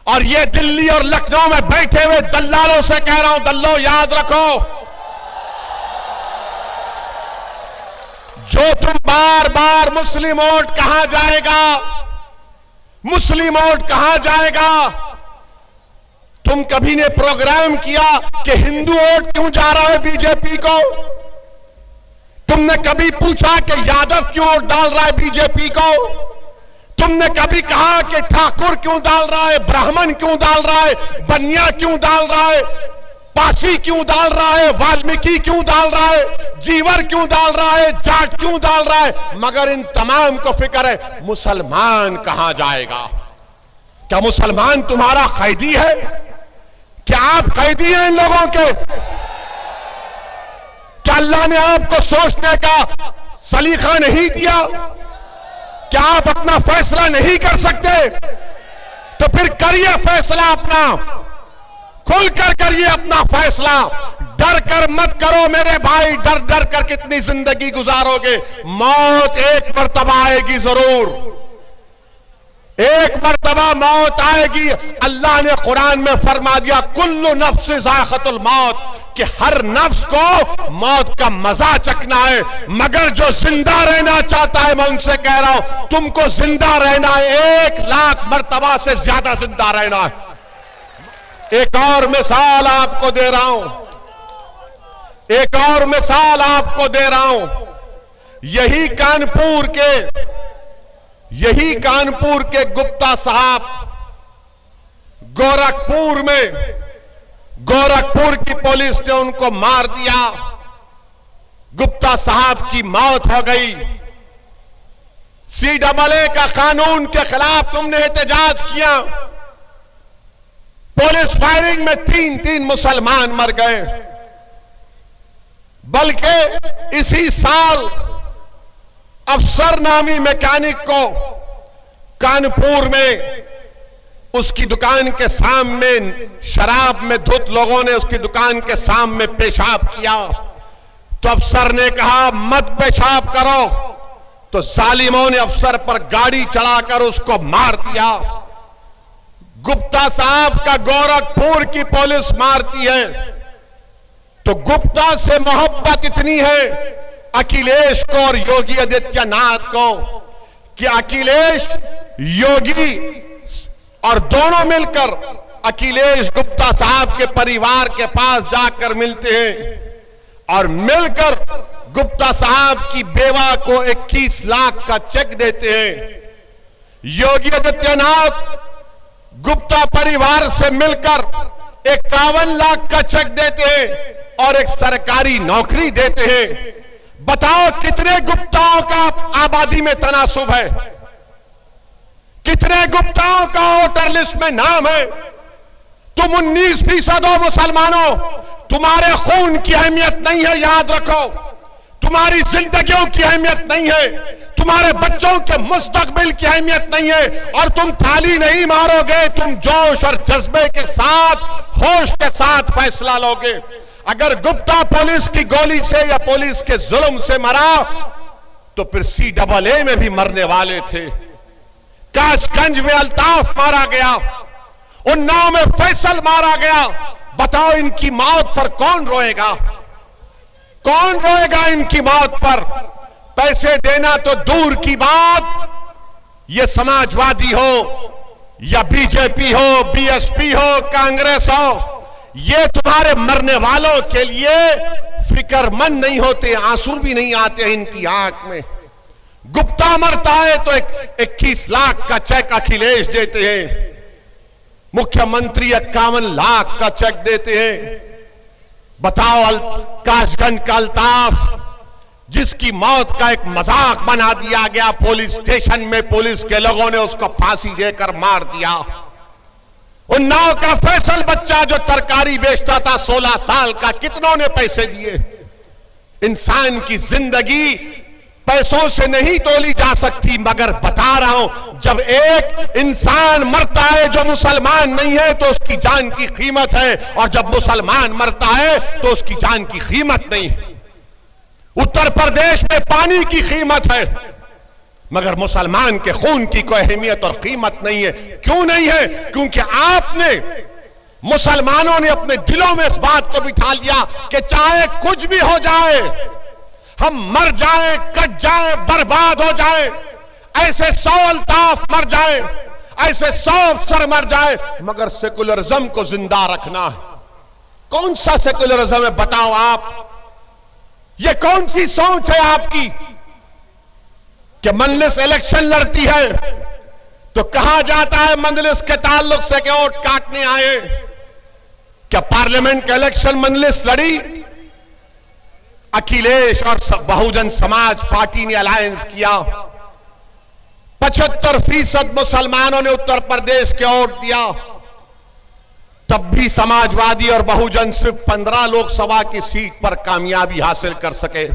और ये दिल्ली और लखनऊ में बैठे हुए दल्लालों से कह रहा हूं, दल्लो याद रखो, जो तुम बार बार मुस्लिम वोट कहां जाएगा, मुस्लिम वोट कहां जाएगा, तुम कभी ने प्रोग्राम किया कि हिंदू वोट क्यों जा रहा है बीजेपी को? तुमने कभी पूछा कि यादव क्यों वोट डाल रहा है बीजेपी को? तुमने कभी कहा कि ठाकुर क्यों डाल रहा है, ब्राह्मण क्यों डाल रहा है, बनिया क्यों डाल रहा है, पासी क्यों डाल रहा है, वाल्मीकि क्यों डाल रहा है, जीवर क्यों डाल रहा है, जाट क्यों डाल रहा है? मगर इन तमाम को फिक्र है मुसलमान कहां जाएगा। क्या मुसलमान तुम्हारा कैदी है? क्या आप कैदी हैं इन लोगों के? क्या अल्लाह ने आपको सोचने का सलीका नहीं दिया? क्या आप अपना फैसला नहीं कर सकते? तो फिर करिए फैसला अपना, खुलकर करिए अपना फैसला, डर कर मत करो मेरे भाई। डर डर कर कितनी जिंदगी गुजारोगे? मौत एक मर्तबा आएगी, जरूर एक मर्तबा मौत आएगी। अल्लाह ने कुरान में फरमा दिया, कुल्लु नफ्स ज़ाइक़तुल मौत, कि हर नफ्स को मौत का मजा चखना है, मगर जो जिंदा रहना चाहता है, मैं उनसे कह रहा हूं तुमको जिंदा रहना है, 1,00,000 मर्तबा से ज्यादा जिंदा रहना है। एक और मिसाल आपको दे रहा हूं, एक और मिसाल आपको दे रहा हूं। यही कानपुर के गुप्ता साहब, गोरखपुर की पुलिस ने उनको मार दिया, गुप्ता साहब की मौत हो गई। CAA का कानून के खिलाफ तुमने एहतजाज किया, पुलिस फायरिंग में 3 मुसलमान मर गए। बल्कि इसी साल अफसर नामी मैकेनिक को कानपुर में उसकी दुकान के सामने शराब में धुत लोगों ने उसकी दुकान के सामने पेशाब किया, तो अफसर ने कहा मत पेशाब करो, तो जालिमों ने अफसर पर गाड़ी चढ़ाकर उसको मार दिया। गुप्ता साहब का गोरखपुर की पुलिस मारती है, तो गुप्ता से मोहब्बत इतनी है अखिलेश को और योगी आदित्यनाथ को कि अखिलेश योगी और दोनों मिलकर अखिलेश गुप्ता साहब के परिवार के पास जाकर मिलते हैं और मिलकर गुप्ता साहब की बेवा को 21 लाख का चेक देते हैं। योगी आदित्यनाथ गुप्ता परिवार से मिलकर 51 लाख का चेक देते हैं और एक सरकारी नौकरी देते हैं। बताओ कितने गुप्ताओं का आबादी में तनासुब है, कितने गुप्ताओं का वोटर लिस्ट में नाम है? तुम 19% हो मुसलमानों, तुम्हारे खून की अहमियत नहीं है, याद रखो। तुम्हारी जिंदगियों की अहमियत नहीं है, तुम्हारे बच्चों के मुस्तकबिल की अहमियत नहीं है, और तुम थाली नहीं मारोगे, तुम जोश और जज्बे के साथ, होश के साथ फैसला लोगे। अगर गुप्ता पुलिस की गोली से या पुलिस के जुल्म से मरा तो फिर CAA में भी मरने वाले थे। कासगंज में अल्ताफ मारा गया, उन्नाव में फैसल मारा गया। बताओ इनकी मौत पर कौन रोएगा? कौन रोएगा इनकी मौत पर? पैसे देना तो दूर की बात, ये समाजवादी हो या बीजेपी हो, BSP हो, कांग्रेस हो, ये तुम्हारे मरने वालों के लिए फिक्रमंद नहीं होते, आंसू भी नहीं आते इनकी आंख में। गुप्ता मरता है तो 21 लाख का चेक अखिलेश देते हैं, मुख्यमंत्री 51 लाख का चेक देते हैं। बताओ कासगंज का अल्ताफ, जिसकी मौत का एक मजाक बना दिया गया, पुलिस स्टेशन में पुलिस के लोगों ने उसको फांसी देकर मार दिया। उन्नाव का फैसल बच्चा जो तरकारी बेचता था 16 साल का, कितनों ने पैसे दिए? इंसान की जिंदगी पैसों से नहीं तोली जा सकती, मगर बता रहा हूं जब एक इंसान मरता है जो मुसलमान नहीं है तो उसकी जान की कीमत है, और जब मुसलमान मरता है तो उसकी जान की कीमत नहीं है। उत्तर प्रदेश में पानी की कीमत है, मगर मुसलमान के खून की कोई अहमियत और कीमत नहीं है। क्यों नहीं है? क्योंकि आपने, मुसलमानों ने अपने दिलों में इस बात को बिठा लिया कि चाहे कुछ भी हो जाए, हम मर जाएं, कट जाएं, बर्बाद हो जाएं, ऐसे 100 अल्ताफ मर जाएं, ऐसे 100 अफसर मर जाए, मगर सेकुलरिज्म को जिंदा रखना है। कौन सा सेकुलरिज्म है बताओ आप? ये कौन सी सोच है आपकी कि मजलिस इलेक्शन लड़ती है तो कहा जाता है मजलिस के ताल्लुक से कि वोट काटने आए? क्या पार्लियामेंट का इलेक्शन मजलिस लड़ी? अखिलेश और बहुजन समाज पार्टी ने अलायंस किया, 75% मुसलमानों ने उत्तर प्रदेश के वोट दिया, तब भी समाजवादी और बहुजन सिर्फ 15 लोकसभा की सीट पर कामयाबी हासिल कर सके।